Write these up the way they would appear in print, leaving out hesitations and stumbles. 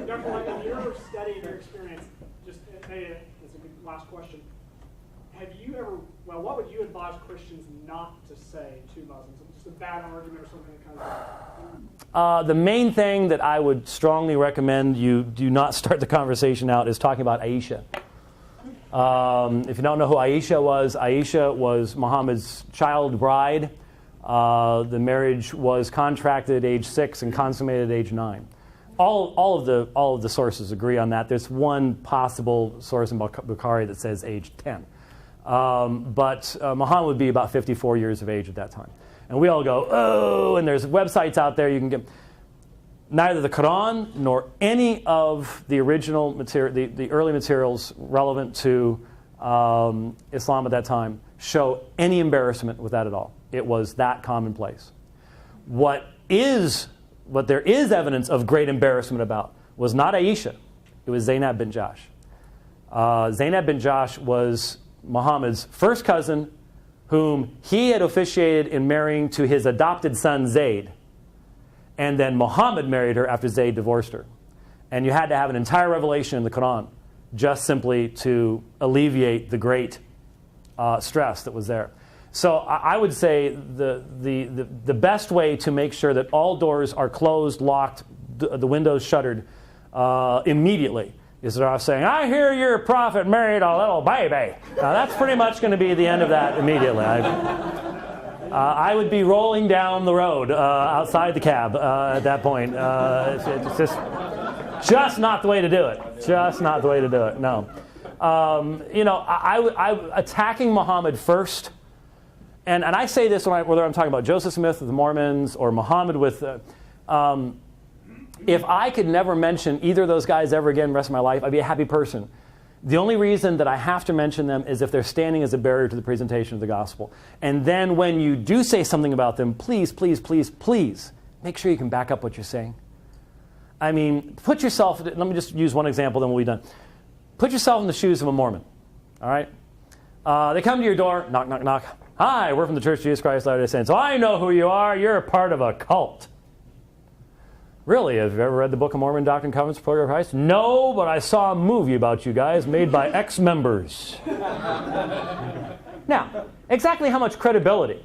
Dr. White, in your study and your experience, just that's a good last question. Have you ever, what would you advise Christians not to say to Muslims? Just a bad argument or something that kind of... The main thing that I would strongly recommend you do not start the conversation out is talking about Aisha. If you don't know who Aisha was Muhammad's child bride. The marriage was contracted at age 6 and consummated at age 9. All of the sources agree on that. There's one possible source in Bukhari that says age 10. But Muhammad would be about 54 years of age at that time. And we all go, oh, and there's websites out there you can get. Neither the Quran nor any of the original material, the early materials relevant to Islam at that time show any embarrassment with that at all. It was that commonplace. What there is evidence of great embarrassment about was not Aisha. It was Zainab bin Jahsh. Zainab bin Jahsh was Muhammad's first cousin, whom he had officiated in marrying to his adopted son Zayd. And then Muhammad married her after Zayd divorced her. And you had to have an entire revelation in the Quran just simply to alleviate the great stress that was there. So I would say the best way to make sure that all doors are closed, locked, the windows shuttered immediately is that I was saying, I hear your prophet married a little baby. Now that's pretty much going to be the end of that immediately. I would be rolling down the road outside the cab at that point. It's just not the way to do it. Just not the way to do it. No. Attacking Muhammad first, and I say this whether I'm talking about Joseph Smith with the Mormons or Muhammad with... if I could never mention either of those guys ever again the rest of my life, I'd be a happy person. The only reason that I have to mention them is if they're standing as a barrier to the presentation of the gospel. And then when you do say something about them, please, please, please, please, make sure you can back up what you're saying. I mean, put yourself, let me just use one example, then we'll be done. Put yourself in the shoes of a Mormon, all right? They come to your door, knock, knock, knock. Hi, we're from the Church of Jesus Christ of Latter-day Saints. So I know who you are. You're a part of a cult. Really? Have you ever read the Book of Mormon, Doctrine and Covenants, Portrait of Christ? No, but I saw a movie about you guys made by ex-members. Now, exactly how much credibility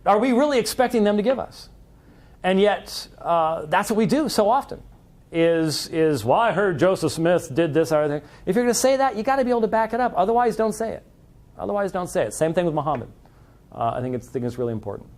are we really expecting them to give us? And yet, that's what we do so often, is well, I heard Joseph Smith did this or anything. If you're going to say that, you got to be able to back it up. Otherwise, don't say it. Otherwise, don't say it. Same thing with Muhammad. I think it's really important.